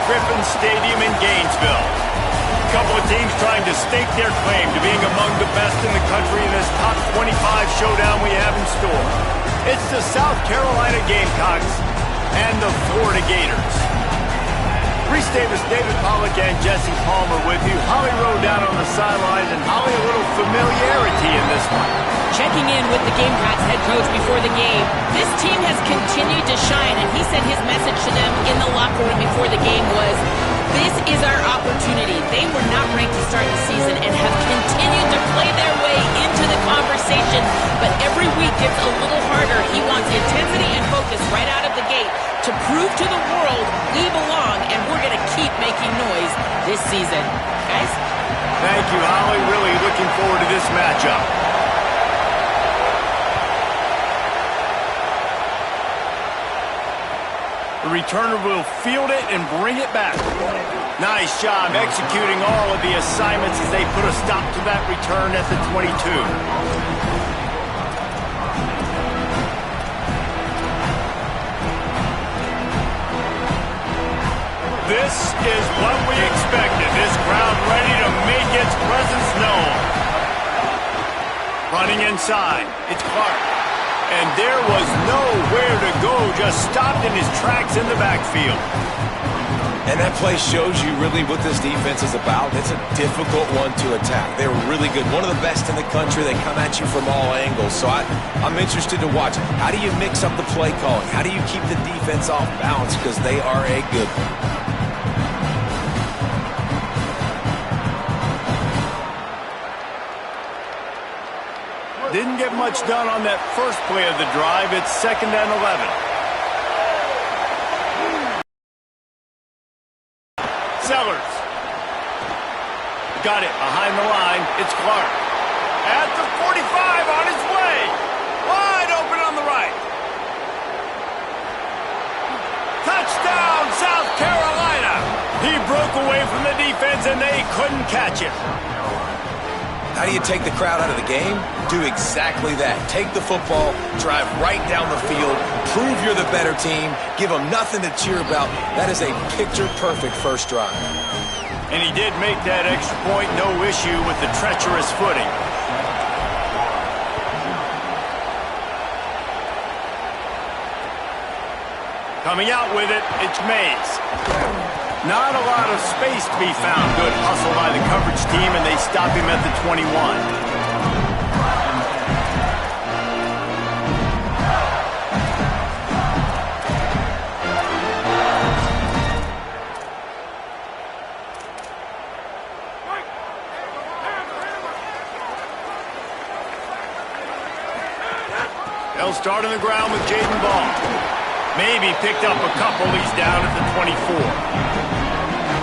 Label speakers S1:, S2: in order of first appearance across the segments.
S1: Griffin Stadium in Gainesville. A couple of teams trying to stake their claim to being among the best in the country in this top 25 showdown we have in store. It's the South Carolina Gamecocks and the Florida Gators. Reese Davis, David Pollack, and Jesse Palmer with you. Holly Rowe down on the sidelines, and Holly, a little familiarity in this one.
S2: Checking in with the Gamecocks head coach before the game. This team has continued to shine, and he said his message to them in the locker room before the game was, this is our opportunity. They were not ranked to start the season and have continued to play their way into the conversation, but every week gets a little harder. He wants intensity and focus right out of the gate to prove to the world we belong, and we're going to keep making noise this season. Guys?
S1: Thank you, Holly. Really looking forward to this matchup. The returner will field it and bring it back. Nice job executing all of the assignments as they put a stop to that return at the 22. This is what we expected. This crowd ready to make its presence known. Running inside. It's Clark. And there was nowhere to go, just stopped in his tracks in the backfield.
S3: And that play shows you really what this defense is about. It's a difficult one to attack. They're really good. One of the best in the country. They come at you from all angles. So I'm interested to watch. How do you mix up the play calling? How do you keep the defense off balance? Because they are a good one.
S1: Didn't get much done on that first play of the drive. It's 2nd and 11. Sellers. Got it behind the line. It's Clark. At the 45 on his way. Wide open on the right. Touchdown, South Carolina. He broke away from the defense and they couldn't catch him.
S3: How do you take the crowd out of the game? Do exactly that. Take the football, drive right down the field, prove you're the better team, give them nothing to cheer about. That is a picture-perfect first drive.
S1: And he did make that extra point, no issue with the treacherous footing. Coming out with it, it's Mays. Not a lot of space to be found. Good hustle by the coverage team, and they stop him at the 21. They'll start on the ground with Jaden Ball. Maybe picked up a couple. He's down at the 24.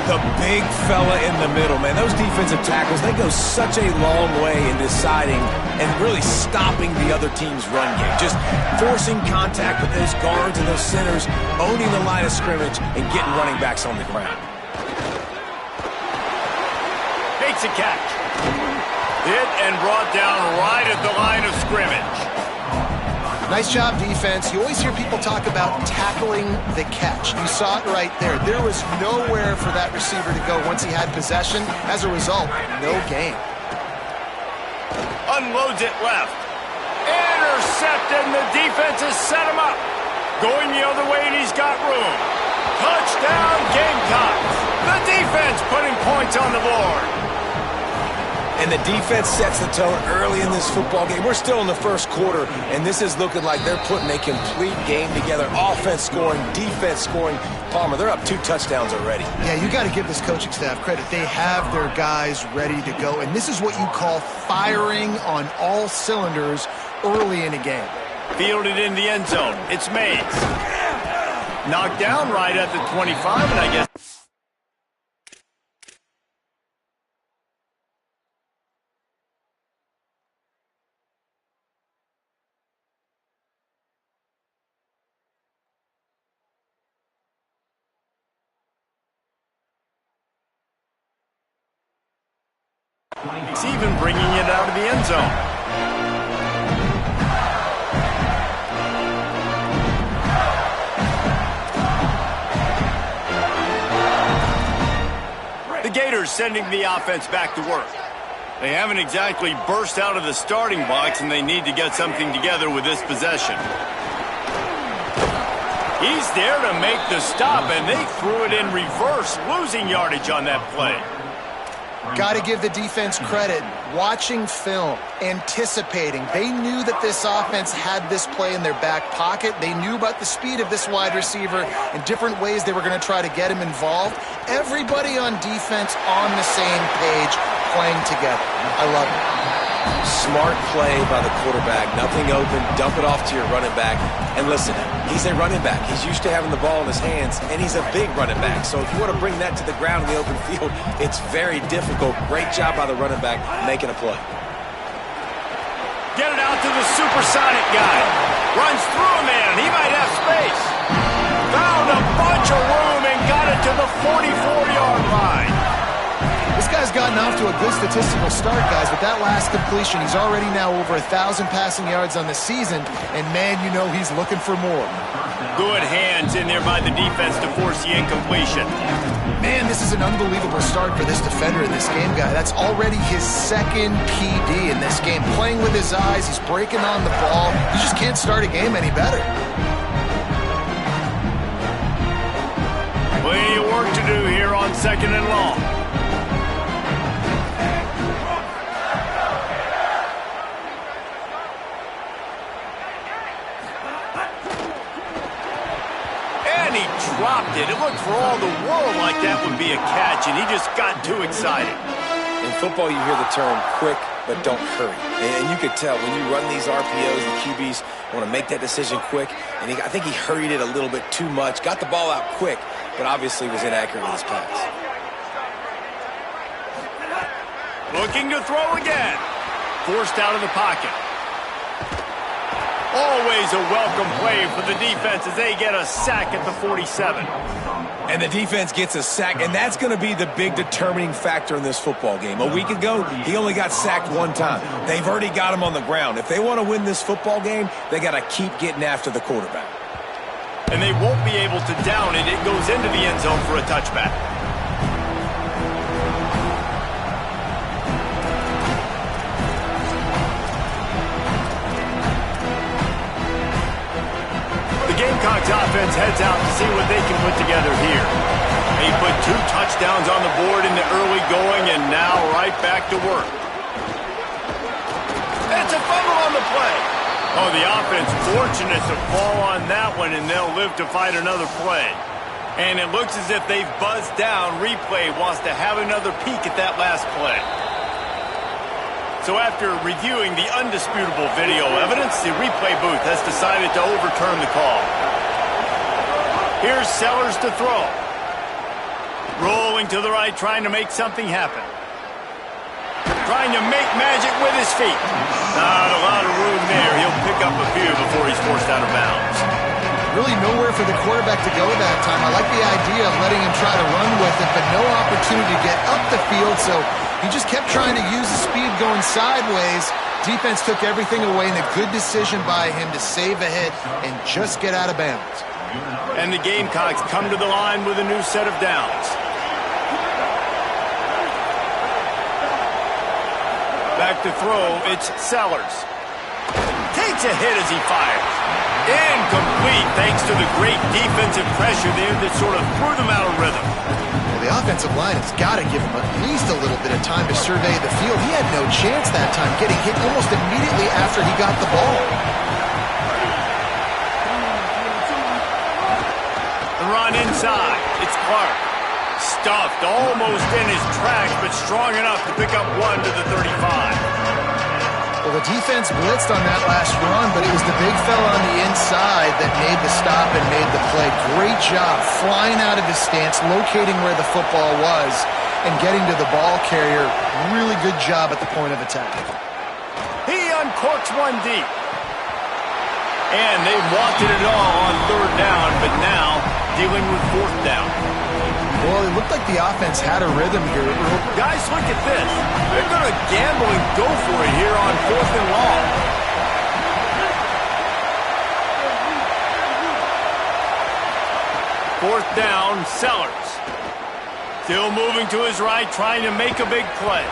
S3: The big fella in the middle, man. Those defensive tackles, they go such a long way in deciding and really stopping the other team's run game. Just forcing contact with those guards and those centers, owning the line of scrimmage, and getting running backs on the ground.
S1: Makes a catch. Hit and brought down right at the line of scrimmage.
S4: Nice job, defense. You always hear people talk about tackling the catch. You saw it right there. There was nowhere for that receiver to go once he had possession. As a result, no gain.
S1: Unloads it left. Intercepted, and the defense has set him up. Going the other way, and he's got room. Touchdown, Gamecocks. The defense putting points on the board.
S3: And the defense sets the tone early in this football game. We're still in the first quarter, and this is looking like they're putting a complete game together. Offense scoring, defense scoring. Palmer, they're up 2 touchdowns already.
S4: Yeah, you got to give this coaching staff credit. They have their guys ready to go, and this is what you call firing on all cylinders early in a game.
S1: Fielded in the end zone. It's Mays. Knocked down right at the 25, and I guess... It's even bringing it out of the end zone. Gators sending the offense back to work. They haven't exactly burst out of the starting box, and they need to get something together with this possession. He's there to make the stop, and they threw it in reverse, losing yardage on that play.
S4: Got to give the defense credit. Watching film, anticipating. They knew that this offense had this play in their back pocket. They knew about the speed of this wide receiver and different ways they were going to try to get him involved. Everybody on defense on the same page, playing together. I love it.
S3: Smart play by the quarterback. Nothing open. Dump it off to your running back. And listen, he's a running back. He's used to having the ball in his hands, and he's a big running back. So if you want to bring that to the ground in the open field, it's very difficult. Great job by the running back making a play.
S1: Get it out to the supersonic guy. Runs through a man. He might have space. Found a bunch of room and got it to the 44-yard line.
S4: This guy's gotten off to a good statistical start, guys. With that last completion, he's already now over 1,000 passing yards on the season, and man, you know he's looking for more.
S1: Good hands in there by the defense to force the incompletion.
S4: Man, this is an unbelievable start for this defender in this game, guy. That's already his second PD in this game. Playing with his eyes, he's breaking on the ball. You just can't start a game any better.
S1: Plenty of work to do here on 2nd and long. And he dropped it. It looked for all the world like that would be a catch, and he just got too excited.
S3: In football, you hear the term quick, but don't hurry. And you could tell when you run these RPOs, the QBs want to make that decision quick. And I think he hurried it a little bit too much. Got the ball out quick, but obviously was inaccurate with his pass.
S1: Looking to throw again. Forced out of the pocket. Always a welcome play for the defense as they get a sack at the 47.
S3: And the defense gets a sack, and that's going to be the big determining factor in this football game. A week ago, he only got sacked one time. They've already got him on the ground. If they want to win this football game, they got to keep getting after the quarterback.
S1: And they won't be able to down it. It goes into the end zone for a touchback. Gamecocks offense heads out to see what they can put together here. They put 2 touchdowns on the board in the early going, and now right back to work. It's a fumble on the play. Oh, the offense fortunate to fall on that one, and they'll live to fight another play. And it looks as if they've buzzed down. Replay wants to have another peek at that last play. So after reviewing the undisputable video evidence, the replay booth has decided to overturn the call. Here's Sellers to throw. Rolling to the right, trying to make something happen. Trying to make magic with his feet. Not a lot of room there. He'll pick up a few before he's forced out of bounds.
S4: Really nowhere for the quarterback to go that time. I like the idea of letting him try to run with it, but no opportunity to get up the field, so he just kept trying to use the speed going sideways. Defense took everything away, and a good decision by him to save a hit and just get out of bounds.
S1: And the Gamecocks come to the line with a new set of downs. Back to throw, it's Sellers. Takes a hit as he fires. Incomplete thanks to the great defensive pressure there that sort of threw them out of rhythm.
S4: The offensive line has got to give him at least a little bit of time to survey the field. He had no chance that time, getting hit almost immediately after he got the ball.
S1: The run inside. It's Clark. Stuffed almost in his tracks, but strong enough to pick up 1 to the 35.
S4: Well, the defense blitzed on that last run, but it was the big fella on the inside that made the stop and made the play. Great job flying out of his stance, locating where the football was, and getting to the ball carrier. Really good job at the point of attack.
S1: He uncorks one deep. And they wanted it all on 3rd down, but now dealing with 4th down.
S4: Well, it looked like the offense had a rhythm here.
S1: Guys, look at this. They're going to gamble and go for it here on 4th and long. Fourth down, Sellers. Still moving to his right, trying to make a big play.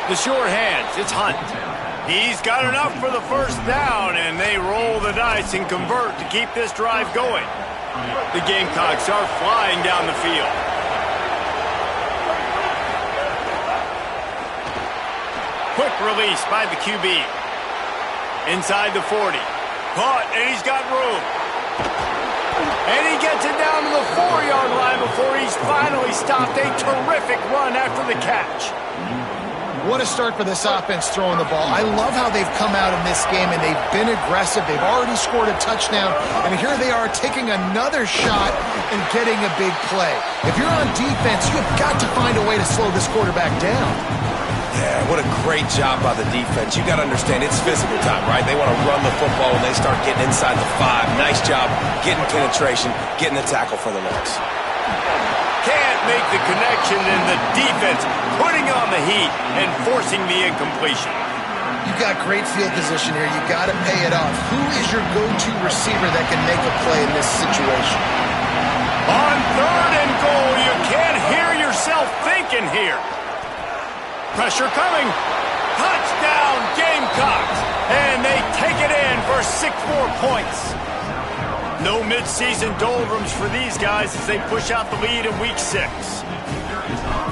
S1: The sure hands, it's Hunt. He's got enough for the first down, and they roll the dice and convert to keep this drive going. The Gamecocks are flying down the field. Quick release by the QB. Inside the 40. Caught, and he's got room. And he gets it down to the 4-yard line before he's finally stopped. A terrific run after the catch.
S4: What a start for this offense throwing the ball. I love how they've come out in this game, and they've been aggressive. They've already scored a touchdown, and here they are taking another shot and getting a big play. If you're on defense, you've got to find a way to slow this quarterback down.
S3: Yeah, what a great job by the defense. You got to understand, it's physical time, right? They want to run the football when they start getting inside the 5. Nice job getting penetration, getting the tackle for the loss.
S1: Can't make the connection, and the defense putting on the heat and forcing the incompletion.
S4: You've got great field position here. You've got to pay it off. Who is your go-to receiver that can make a play in this situation?
S1: On 3rd and goal, you can't hear yourself thinking here. Pressure coming. Touchdown, Gamecocks. And they take it in for 6 more points. No midseason doldrums for these guys as they push out the lead in Week 6.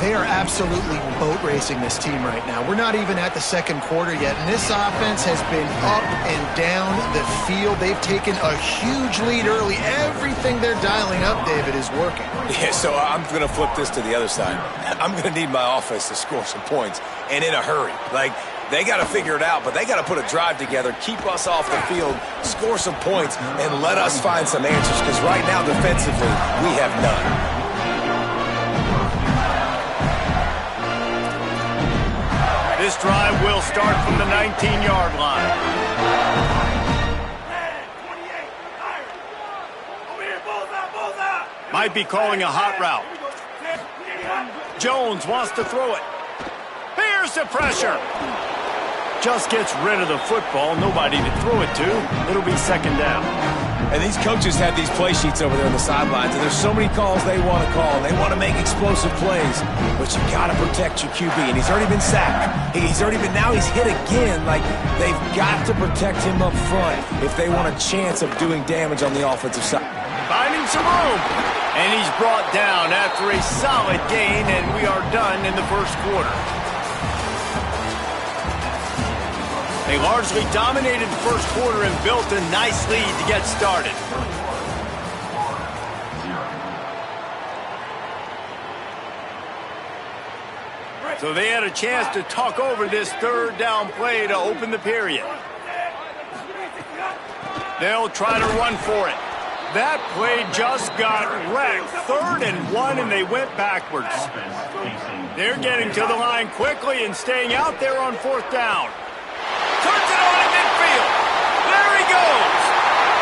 S4: They are absolutely boat racing this team right now. We're not even at the second quarter yet, and this offense has been up and down the field. They've taken a huge lead early. Everything they're dialing up, David, is working.
S3: Yeah, so I'm going to flip this to the other side. I'm going to need my offense to score some points, and in a hurry. Like, they got to figure it out, but they got to put a drive together, keep us off the field, score some points, and let us find some answers, because right now, defensively, we have none.
S1: This drive will start from the 19-yard line. Might be calling a hot route. Jones wants to throw it. Here's the pressure. Just gets rid of the football. Nobody to throw it to. It'll be 2nd down.
S3: And these coaches have these play sheets over there on the sidelines, and there's so many calls they want to call, and they want to make explosive plays. But you got to protect your QB, and he's already been sacked. Now he's hit again. Like, they've got to protect him up front if they want a chance of doing damage on the offensive side.
S1: Finding some room. And he's brought down after a solid gain, and we are done in the first quarter. They largely dominated the first quarter and built a nice lead to get started. So they had a chance to talk over this 3rd down play to open the period. They'll try to run for it. That play just got wrecked. 3rd and 1, and they went backwards. They're getting to the line quickly and staying out there on 4th down. Turns it on in midfield. There he goes.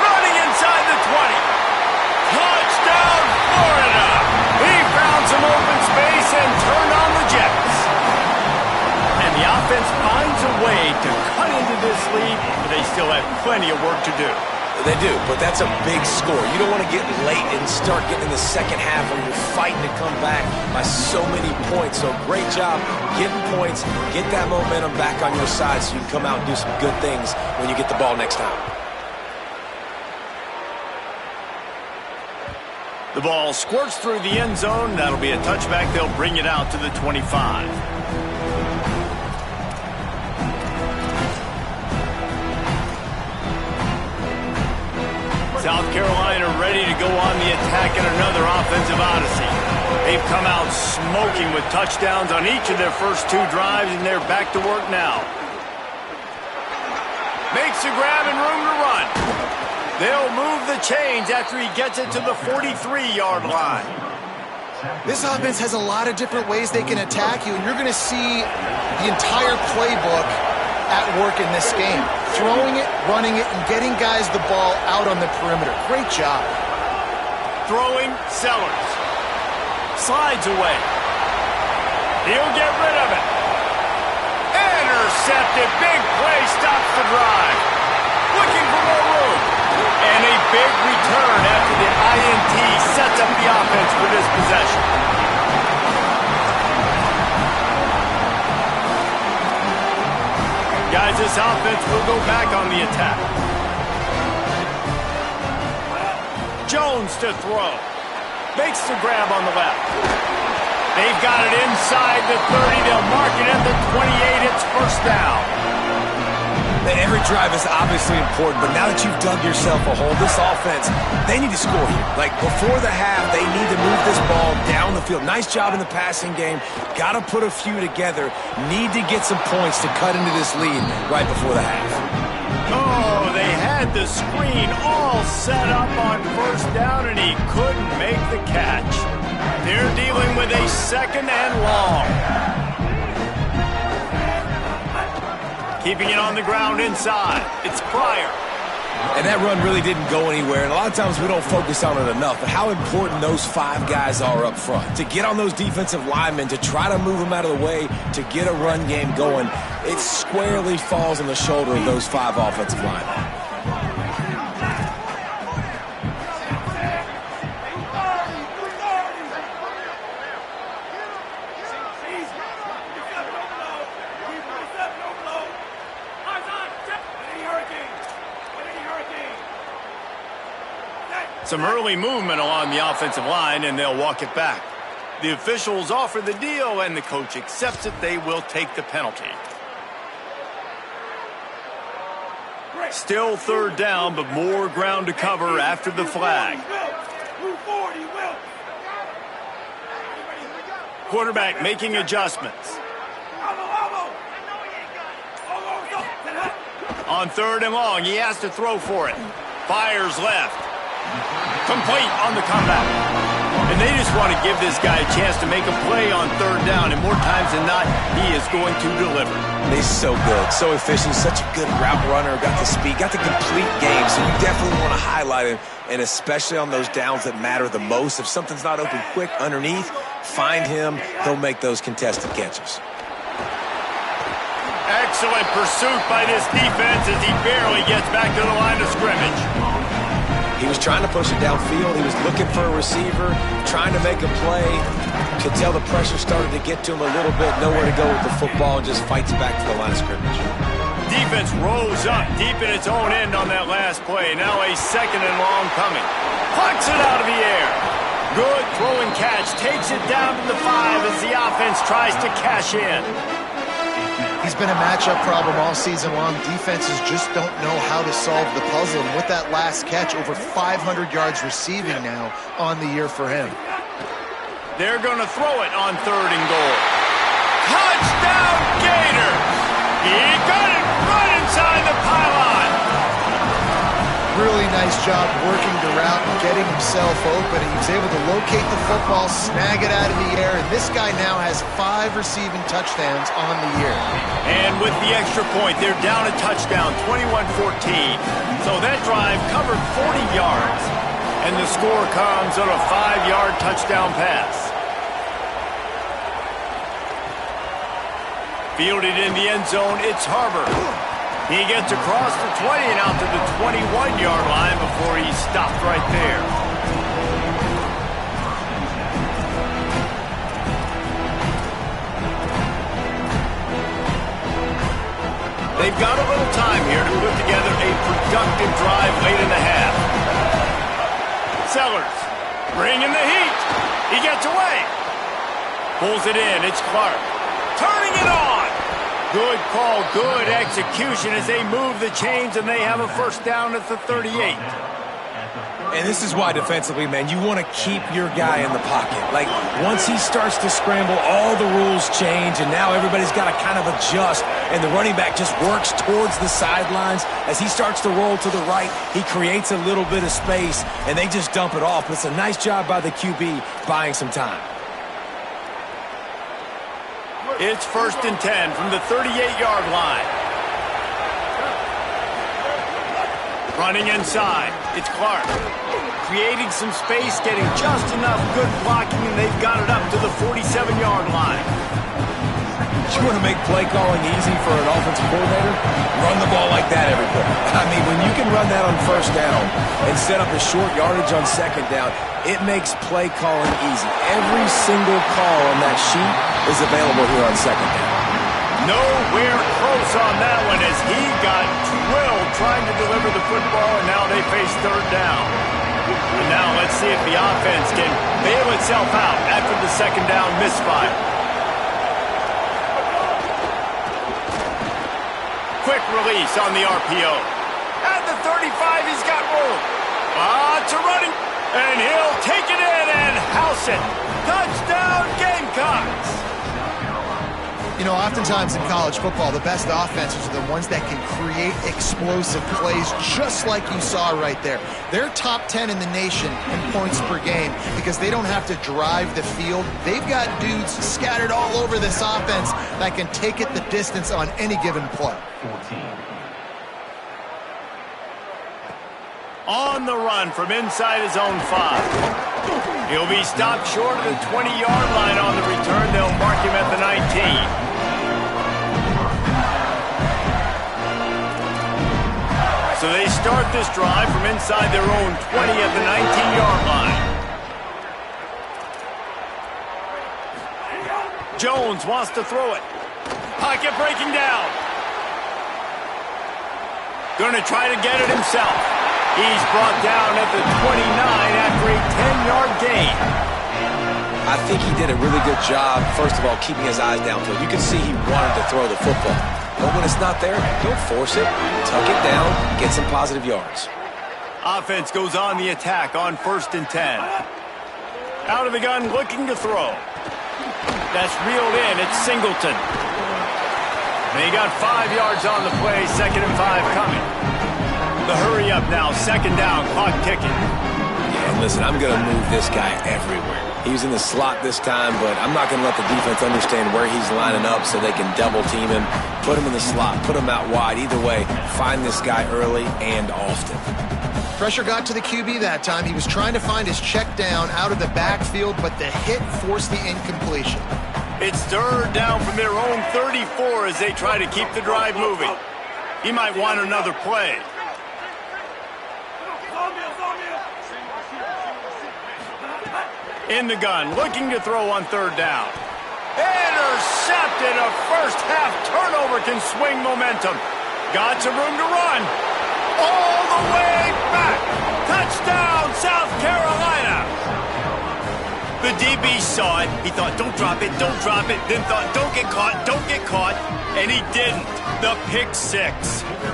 S1: Running inside the 20. Touchdown, Florida. He found some open space and turned on the Jets. And the offense finds a way to cut into this lead, but they still have plenty of work to do.
S3: They do, but that's a big score. You don't want to get late and start getting in the second half where you're fighting to come back by so many points. So great job getting points, get that momentum back on your side so you can come out and do some good things when you get the ball next time.
S1: The ball squirts through the end zone. That'll be a touchback. They'll bring it out to the 25. South Carolina ready to go on the attack in another offensive odyssey. They've come out smoking with touchdowns on each of their first 2 drives, and they're back to work now. Makes a grab and room to run. They'll move the chains after he gets it to the 43-yard line.
S4: This offense has a lot of different ways they can attack you, and you're going to see the entire playbook at work in this game. Throwing it, running it, and getting guys the ball out on the perimeter. Great job.
S1: Throwing, Sellers. Slides away. He'll get rid of it. Intercepted. Big play stops the drive. Looking for more room. And a big return after the INT sets up the offense for this possession. offense will go back on the attack. Jones to throw. Makes the grab on the left. They've got it inside the 30. They'll mark it at the 28. It's first down.
S3: Every drive is obviously important, but now that you've dug yourself a hole, this offense, they need to score here. Like, before the half, they need to move this ball down the field. Nice job in the passing game. Got to put a few together. Need to get some points to cut into this lead right before the half.
S1: Oh, they had the screen all set up on first down, and he couldn't make the catch. They're dealing with a second and long. Keeping it on the ground inside. It's Pryor.
S3: And that run really didn't go anywhere. And a lot of times we don't focus on it enough. But how important those 5 guys are up front. To get on those defensive linemen, to try to move them out of the way, to get a run game going, it squarely falls on the shoulder of those 5 offensive linemen.
S1: Some early movement along the offensive line, and they'll walk it back. The officials offer the deal, and the coach accepts it. They will take the penalty. Still third down, but more ground to cover after the flag. Quarterback making adjustments. On third and long, he has to throw for it. Fires left. Complete on the comeback. And they just want to give this guy a chance to make a play on third down, and more times than not, he is going to deliver.
S3: He's so good, so efficient, such a good route runner, got the speed, got the complete game, so you definitely want to highlight him, and especially on those downs that matter the most. If something's not open quick underneath, find him, he'll make those contested catches.
S1: Excellent pursuit by this defense as he barely gets back to the line of scrimmage.
S3: He was trying to push it downfield. He was looking for a receiver, trying to make a play. Could tell the pressure started to get to him a little bit. Nowhere to go with the football, and just fights back to the line of scrimmage.
S1: Defense rose up deep in its own end on that last play. Now a second and long coming. Plucks it out of the air. Good throwing catch. Takes it down to the 5 as the offense tries to cash in.
S4: He's been a matchup problem all season long. Defenses just don't know how to solve the puzzle. And with that last catch, over 500 yards receiving now on the year for him.
S1: They're going to throw it on third and goal. Touchdown, Gators! He got it right inside the pylon.
S4: Really nice job working the route and getting himself open. He was able to locate the football, snag it out of the air, and this guy now has 5 receiving touchdowns on the year.
S1: And with the extra point, they're down a touchdown, 21-14. So that drive covered 40 yards, and the score comes on a 5-yard touchdown pass. Fielded in the end zone, it's Harbor. He gets across the 20 and out to the 21-yard line before he's stopped right there. They've got a little time here to put together a productive drive late in the half. Sellers bringing the heat. He gets away. Pulls it in. It's Clark. Turning it on. Good call, good execution as they move the chains, and they have a first down at the 38.
S3: And this is why defensively, man, you want to keep your guy in the pocket. Like, once he starts to scramble, all the rules change, and now everybody's got to kind of adjust, and the running back just works towards the sidelines. As he starts to roll to the right, he creates a little bit of space, and they just dump it off. But it's a nice job by the QB buying some time.
S1: It's 1st and 10 from the 38-yard line. Running inside, it's Clark. Creating some space, getting just enough good blocking, and they've got it up to the 47-yard line.
S3: You want to make play calling easy for an offensive coordinator? Run the ball like that every play. I mean, when you can run that on first down and set up a short yardage on second down, it makes play calling easy. Every single call on that sheet is available here on second down.
S1: Nowhere close on that one as he got drilled trying to deliver the football, and now they face third down. And now let's see if the offense can bail itself out after the second down misfire. Quick release on the RPO. At the 35, he's got room. It's a running, and he'll take it in and house it. Touchdown, Gamecocks!
S4: You know, oftentimes in college football, the best offenses are the ones that can create explosive plays, just like you saw right there. They're top 10 in the nation in points per game because they don't have to drive the field. They've got dudes scattered all over this offense that can take it the distance on any given play.
S5: 14.
S1: On the run from inside his own 5. He'll be stopped short of the 20-yard line on the return. They'll mark him at the 19. So they start this drive from inside their own 20 at the 19-yard line. Jones wants to throw it. Pocket breaking down. Going to try to get it himself. He's brought down at the 29 after a 10-yard gain.
S3: I think he did a really good job, first of all, keeping his eyes downfield. You can see he wanted to throw the football. But when it's not there, don't force it. Tuck it down, get some positive yards.
S1: Offense goes on the attack on 1st and 10. Out of the gun, looking to throw. That's reeled in. It's Singleton. They got 5 yards on the play, 2nd and 5 coming. The hurry up now, 2nd down, clock ticking.
S3: Yeah, and listen, I'm going to move this guy everywhere. He's in the slot this time, but I'm not going to let the defense understand where he's lining up so they can double team him, put him in the slot, put him out wide. Either way, find this guy early and often.
S4: Pressure got to the QB that time. He was trying to find his check down out of the backfield, but the hit forced the incompletion.
S1: It's 3rd down from their own 34 as they try to keep the drive moving. He might want another play. In the gun, looking to throw on 3rd down. Intercepted. A first-half turnover can swing momentum. Got some room to run. All the way back. Touchdown, South Carolina. The DB saw it. He thought, don't drop it, don't drop it. Then thought, don't get caught, don't get caught. And he didn't. The pick 6.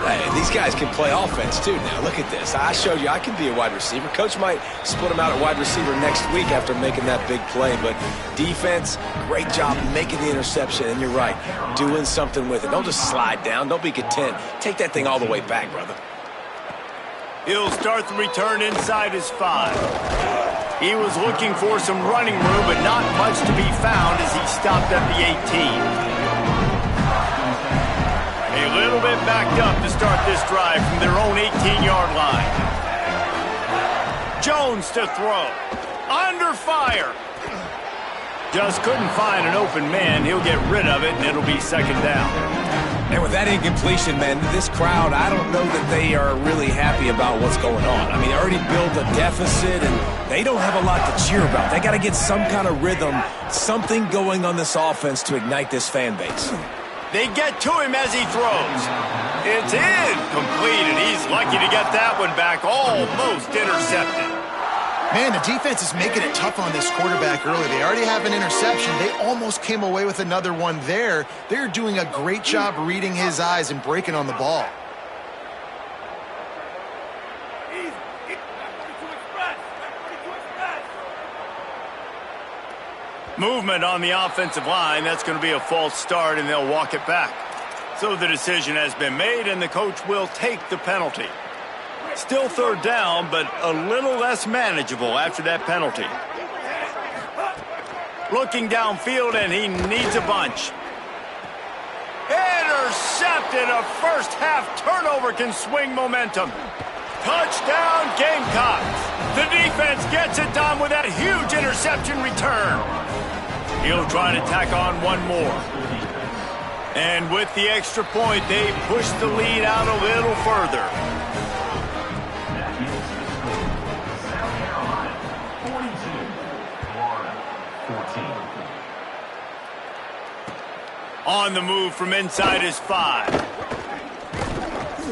S3: Hey, these guys can play offense, too. Now, look at this. I showed you I can be a wide receiver. Coach might split him out at wide receiver next week after making that big play. But defense, great job making the interception. And you're right, doing something with it. Don't just slide down. Don't be content. Take that thing all the way back, brother.
S1: He'll start the return inside his 5. He was looking for some running room, but not much to be found as he stopped at the 18. A little bit backed up to start this drive from their own 18-yard line. Jones to throw. Under fire. Just couldn't find an open man. He'll get rid of it, and it'll be 2nd down.
S3: And with that incompletion, man, this crowd, I don't know that they are really happy about what's going on. I mean, they already built a deficit, and they don't have a lot to cheer about. They got to get some kind of rhythm, something going on this offense to ignite this fan base.
S1: They get to him as he throws. It's incomplete, and he's lucky to get that one back, almost intercepted.
S4: Man, the defense is making it tough on this quarterback early. They already have an interception. They almost came away with another one there. They're doing a great job reading his eyes and breaking on the ball.
S1: Movement on the offensive line. That's going to be a false start, and they'll walk it back. So the decision has been made, and the coach will take the penalty. Still 3rd down, but a little less manageable after that penalty. Looking downfield, and he needs a bunch. Intercepted. A first-half turnover can swing momentum. Touchdown, Gamecocks. The defense gets it done with that huge interception return. He'll try to tack on one more. And with the extra point, they push the lead out a little further. On the move from inside his 5.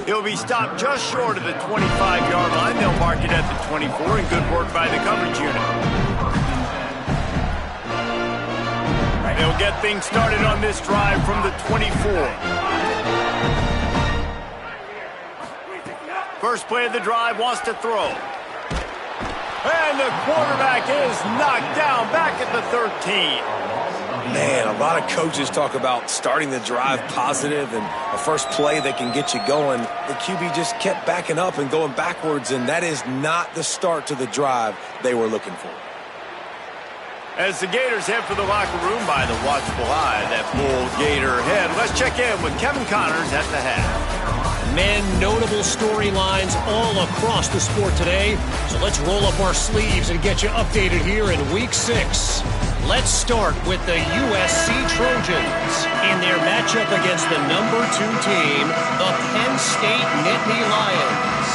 S1: He'll be stopped just short of the 25-yard line. They'll mark it at the 24, and good work by the coverage unit. They'll get things started on this drive from the 24. First play of the drive, wants to throw. And the quarterback is knocked down back at the 13.
S3: Man, a lot of coaches talk about starting the drive positive and a first play that can get you going. The QB just kept backing up and going backwards, and that is not the start to the drive they were looking for.
S1: As the Gators head for the locker room by the watchful eye, that bull Gator head. Let's check in with Kevin Connors at the half.
S5: Men, notable storylines all across the sport today. So let's roll up our sleeves and get you updated here in Week 6. Let's start with the USC Trojans in their matchup against the number 2 team, the Penn State Nittany Lions.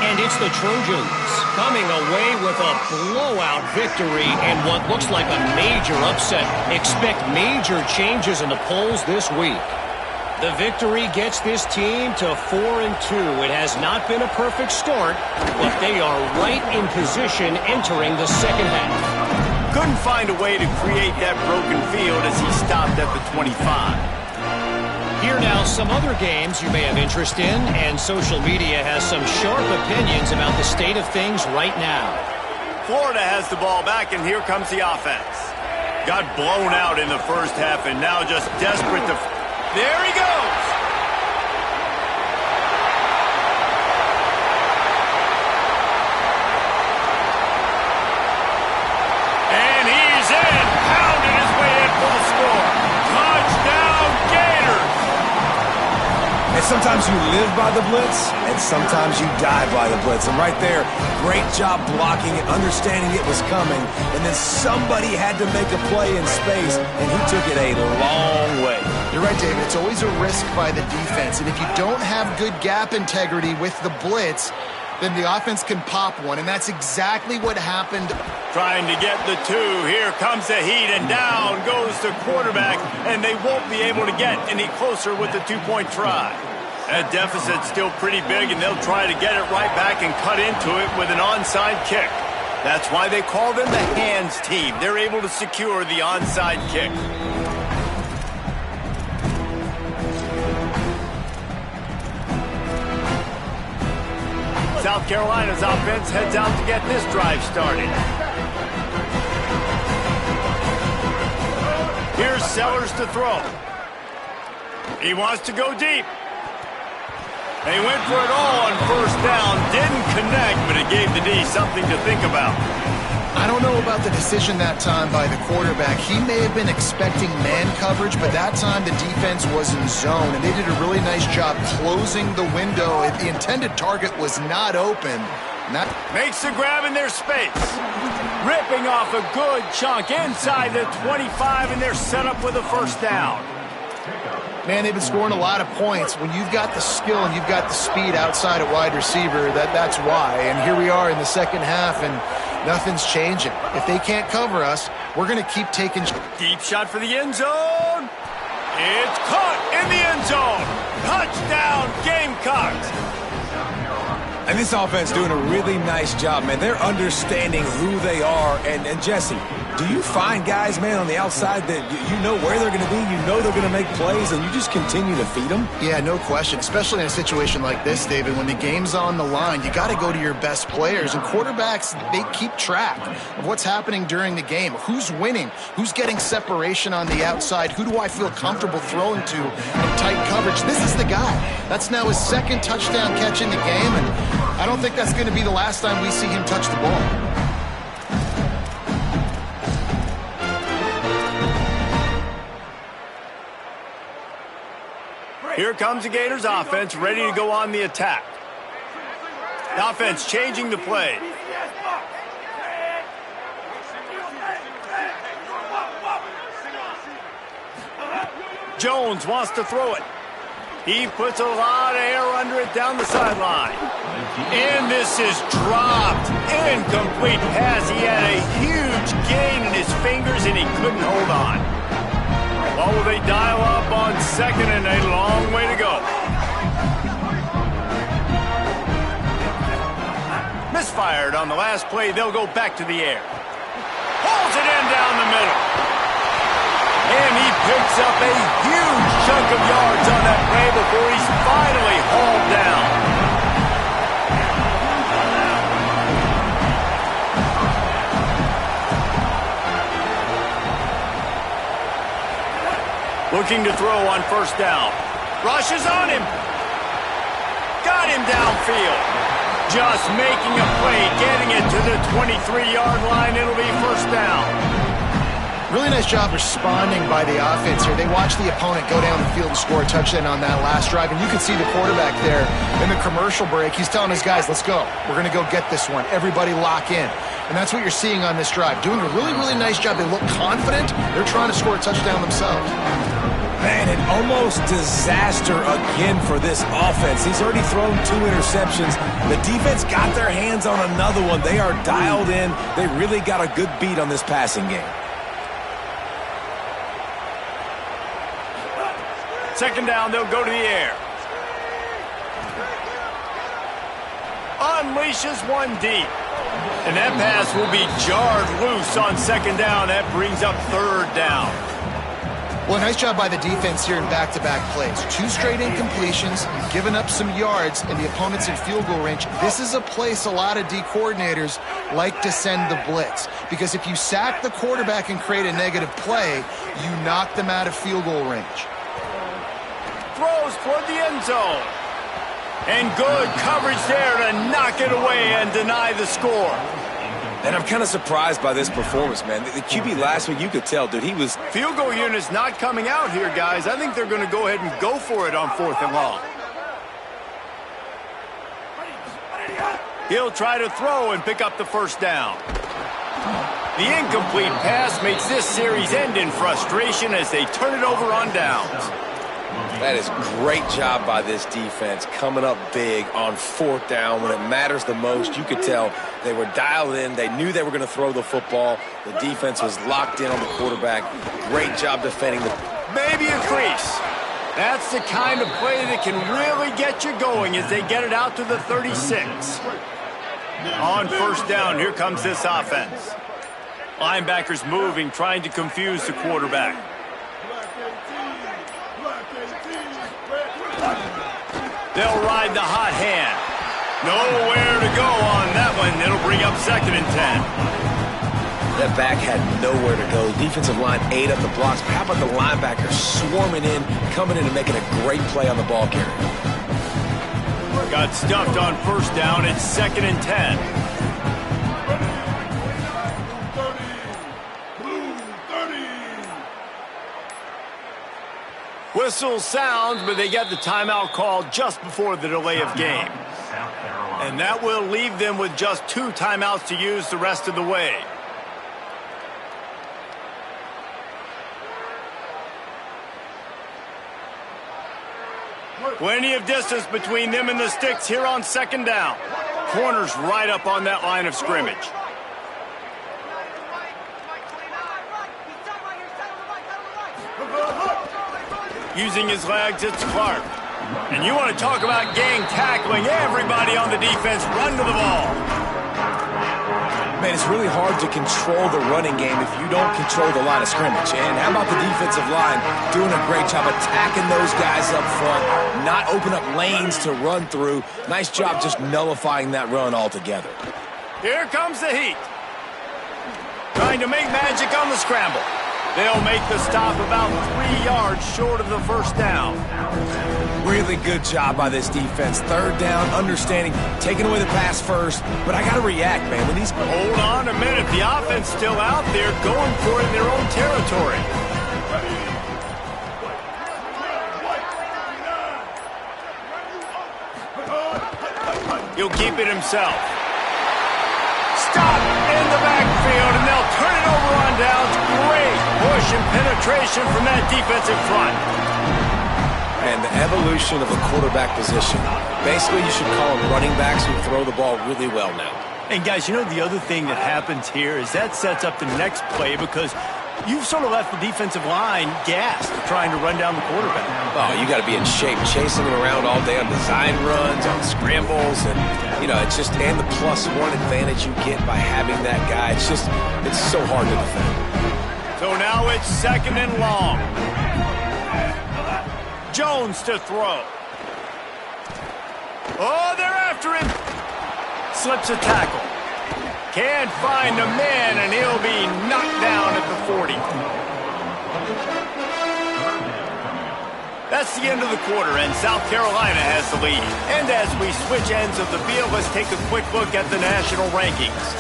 S5: And it's the Trojans coming away with a blowout victory and what looks like a major upset. Expect major changes in the polls this week. The victory gets this team to 4-2. It has not been a perfect start, but they are right in position entering the second half.
S1: Couldn't find a way to create that broken field as he stopped at the 25.
S5: Here now some other games you may have interest in, and social media has some sharp opinions about the state of things right now.
S1: Florida has the ball back, and here comes the offense. Got blown out in the first half, and now just desperate to... There he goes! And he's in, pounding his way in for the score. Touchdown, Gators!
S3: And sometimes you live by the blitz, and sometimes you die by the blitz. And right there, great job blocking it, understanding it was coming, and then somebody had to make a play in space, and he took it a long way.
S4: You're right, David. It's always a risk by the defense. And if you don't have good gap integrity with the blitz, then the offense can pop one. And that's exactly what happened.
S1: Trying to get the 2. Here comes the heat, and down goes the quarterback. And they won't be able to get any closer with the 2-point try. That deficit's still pretty big, and they'll try to get it right back and cut into it with an onside kick. That's why they call them the hands team. They're able to secure the onside kick. South Carolina's offense heads out to get this drive started. Here's Sellers to throw. He wants to go deep. They went for it all on first down. Didn't connect, but it gave the D something to think about.
S4: I don't know about the decision that time by the quarterback. He may have been expecting man coverage, but that time the defense was in zone, and they did a really nice job closing the window. The intended target was not open.
S1: Makes the grab in their space. Ripping off a good chunk inside the 25, and they're set up with a first down.
S4: Man, they've been scoring a lot of points. When you've got the skill and you've got the speed outside at wide receiver, that's why. And here we are in the second half, and nothing's changing. If they can't cover us, we're going to keep taking...
S1: Deep shot for the end zone. It's caught in the end zone. Touchdown, Gamecocks.
S3: And this offense doing a really nice job, man. They're understanding who they are. And Jesse, do you find guys, man, on the outside that you know where they're going to be, you know they're going to make plays, and you just continue to feed them?
S4: Yeah, no question, especially in a situation like this, David. When the game's on the line, you got to go to your best players. And quarterbacks, they keep track of what's happening during the game. Who's winning? Who's getting separation on the outside? Who do I feel comfortable throwing to in tight coverage? This is the guy. That's now his second touchdown catch in the game, and I don't think that's going to be the last time we see him touch the ball.
S1: Here comes the Gators offense, ready to go on the attack. The offense changing the play. Jones wants to throw it. He puts a lot of air under it down the sideline. And this is dropped. Incomplete pass. He had a huge gain in his fingers, and he couldn't hold on. Well, will they dial up second and a long way to go. Misfired on the last play. They'll go back to the air. Pulls it in down the middle. And he picks up a huge chunk of yards on that play before he's finally hauled down. Looking to throw on first down. Rushes on him. Got him downfield. Just making a play, getting it to the 23-yard line. It'll be first down.
S4: Really nice job responding by the offense here. They watched the opponent go down the field and score a touchdown on that last drive, and you can see the quarterback there in the commercial break. He's telling his guys, let's go. We're going to go get this one. Everybody lock in. And that's what you're seeing on this drive. Doing a really, really nice job. They look confident. They're trying to score a touchdown themselves.
S3: Man, an almost disaster again for this offense. He's already thrown 2 interceptions. The defense got their hands on another one. They are dialed in. They really got a good beat on this passing game.
S1: Second down, they'll go to the air. Unleashes one deep. And that pass will be jarred loose on second down. That brings up third down.
S4: Well, nice job by the defense here in back-to-back plays. 2 straight incompletions, giving up some yards, and the opponent's in field goal range. This is a place a lot of D coordinators like to send the blitz, because if you sack the quarterback and create a negative play, you knock them out of field goal range.
S1: Throws toward the end zone. And good coverage there to knock it away and deny the score.
S3: And I'm kind of surprised by this performance, man. The QB last week, you could tell, dude, he was...
S1: Field goal unit's not coming out here, guys. I think they're going to go ahead and go for it on 4th and long. He'll try to throw and pick up the first down. The incomplete pass makes this series end in frustration as they turn it over on downs.
S3: That is great job by this defense, coming up big on 4th down when it matters the most. You could tell they were dialed in. They knew they were going to throw the football. The defense was locked in on the quarterback. Great job defending the...
S1: Maybe a crease. That's the kind of play that can really get you going as they get it out to the 36. On first down, here comes this offense. Linebackers moving, trying to confuse the quarterback. They'll ride the hot hand. Nowhere to go on that one. It'll bring up 2nd and 10.
S3: That back had nowhere to go. Defensive line ate up the blocks. But how about the linebacker swarming in, coming in and making a great play on the ball carrier?
S1: Got stuffed on first down. It's 2nd and 10. Whistle sounds, but they get the timeout called just before the delay of game. And that will leave them with just 2 timeouts to use the rest of the way. Plenty of distance between them and the sticks here on 2nd down. Corners right up on that line of scrimmage. Using his legs, it's Clark. And you want to talk about gang tackling. Everybody on the defense run to the ball.
S3: Man, it's really hard to control the running game if you don't control the line of scrimmage. And how about the defensive line doing a great job attacking those guys up front, not open up lanes to run through. Nice job just nullifying that run altogether.
S1: Here comes the heat. Trying to make magic on the scramble. They'll make the stop about 3 yards short of the first down.
S3: Really good job by this defense. 3rd down, understanding, taking away the pass first. But I got to react, man. When these...
S1: Hold on a minute. The offense still out there going for it in their own territory. He'll keep it himself. Stop in the backfield, and they'll turn it over on downs. Great push and penetration from that defensive front.
S3: And the evolution of the quarterback position. Basically, you should call them running backs who throw the ball really well now.
S1: And guys, you know the other thing that happens here is that sets up the next play because You've sort of left the defensive line gassed trying to run down the quarterback.
S3: Oh, you got to be in shape, chasing him around all day on design runs, on scrambles, and, you know, it's just, and the +1 advantage you get by having that guy. It's just, it's so hard to defend.
S1: So now it's 2nd and long. Jones to throw. Oh, they're after him. Slips a tackle. Can't find a man, and he'll be knocked down at the 40. That's the end of the quarter, and South Carolina has the lead. And as we switch ends of the field, let's take a quick look at the national rankings.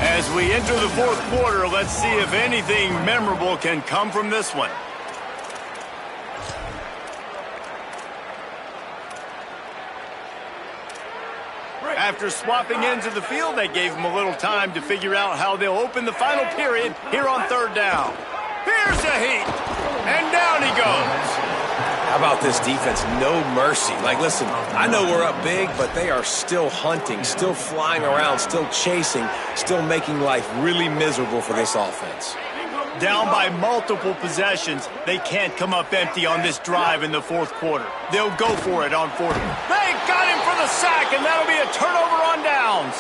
S1: As we enter the 4th quarter, let's see if anything memorable can come from this one. After swapping ends of the field, they gave them a little time to figure out how they'll open the final period here on 3rd down. Here's a heat, and down he goes.
S3: How about this defense? No mercy. Like, listen, I know we're up big, but they are still hunting, still flying around, still chasing, still making life really miserable for this offense.
S1: Down by multiple possessions, they can't come up empty on this drive in the 4th quarter. They'll go for it on 4th. They got him for the sack, and that'll be a turnover on downs.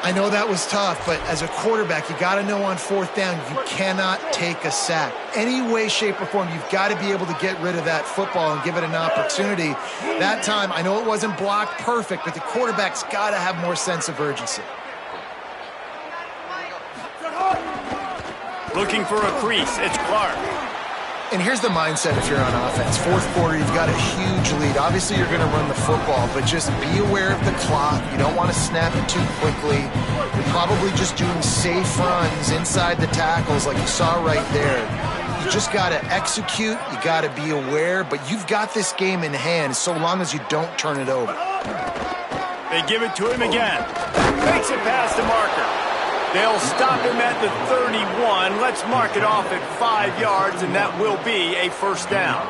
S4: I know that was tough, but as a quarterback, you got to know on 4th down, you cannot take a sack. Any way, shape, or form, you've got to be able to get rid of that football and give it an opportunity. That time, I know it wasn't blocked perfect, but the quarterback's got to have more sense of urgency.
S1: Looking for a crease, it's Clark.
S4: And here's the mindset if you're on offense. 4th quarter, you've got a huge lead. Obviously, you're going to run the football, but just be aware of the clock. You don't want to snap it too quickly. You're probably just doing safe runs inside the tackles like you saw right there. You just got to execute. You got to be aware, but you've got this game in hand so long as you don't turn it over.
S1: They give it to him again. Makes it past the marker. They'll stop him at the 31. Let's mark it off at 5 yards, and that will be a 1st down.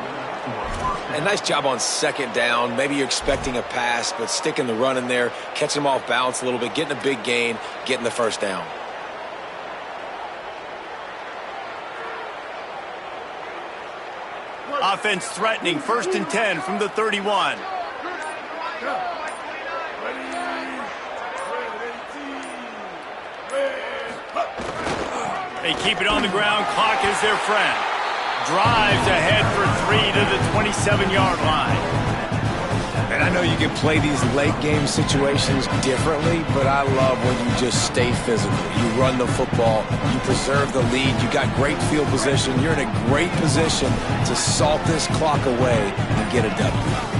S3: And nice job on 2nd down. Maybe you're expecting a pass, but sticking the run in there, catching them off balance a little bit, getting a big gain, getting the 1st down.
S1: Offense threatening, 1st and 10 from the 31. They keep it on the ground. Clock is their friend. Drives ahead for 3 to the 27-yard line.
S3: And I know you can play these late-game situations differently, but I love when you just stay physical. You run the football. You preserve the lead. You got great field position. You're in a great position to salt this clock away and get a W.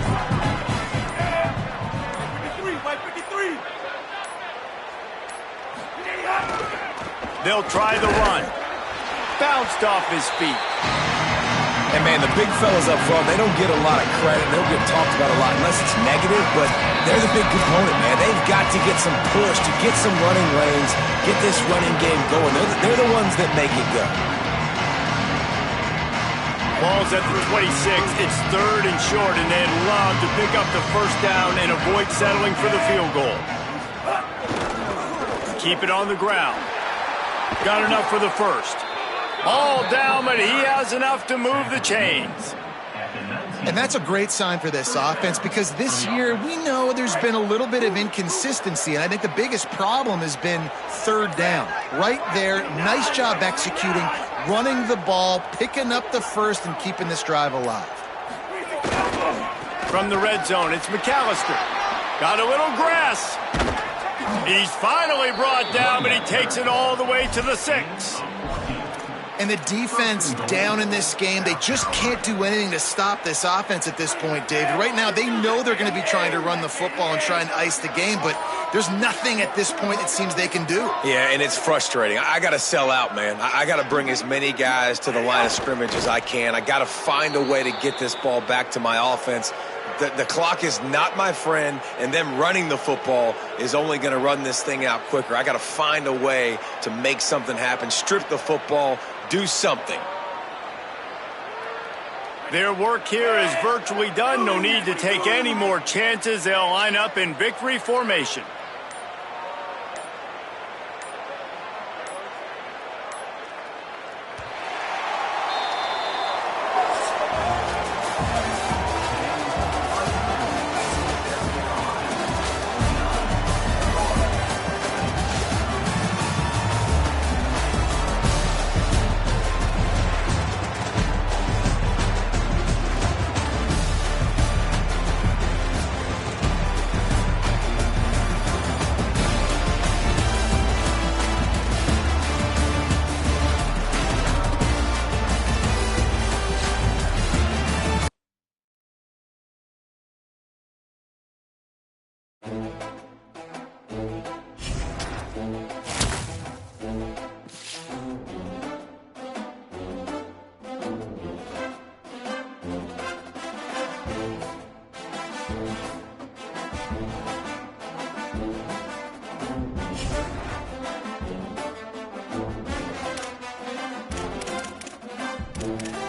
S1: They'll try the run. Bounced off his feet.
S3: And, man, the big fellas up front, they don't get a lot of credit. They don't get talked about a lot unless it's negative, but they're the big component, man. They've got to get some push, to get some running lanes, get this running game going. They're the ones that make it go.
S1: Ball's at the 26. It's 3rd and short, and they'd love to pick up the 1st down and avoid settling for the field goal. Keep it on the ground. Got enough for the 1st. All down, but he has enough to move the chains.
S4: And that's a great sign for this offense because this year we know there's been a little bit of inconsistency, and I think the biggest problem has been 3rd down. Right there, nice job executing, running the ball, picking up the 1st, and keeping this drive alive.
S1: From the red zone, it's McAllister. Got a little grass. He's finally brought down, but he takes it all the way to the 6.
S4: And the defense down in this game, they just can't do anything to stop this offense at this point, David. Right now, they know they're going to be trying to run the football and try and ice the game, but there's nothing at this point it seems they can do.
S3: Yeah, and it's frustrating. I got to sell out, man. I got to bring as many guys to the line of scrimmage as I can. I got to find a way to get this ball back to my offense. The clock is not my friend, and them running the football is only going to run this thing out quicker. I got to find a way to make something happen, strip the football, do something.
S1: Their work here is virtually done. No need to take any more chances. They'll line up in victory formation.
S4: it.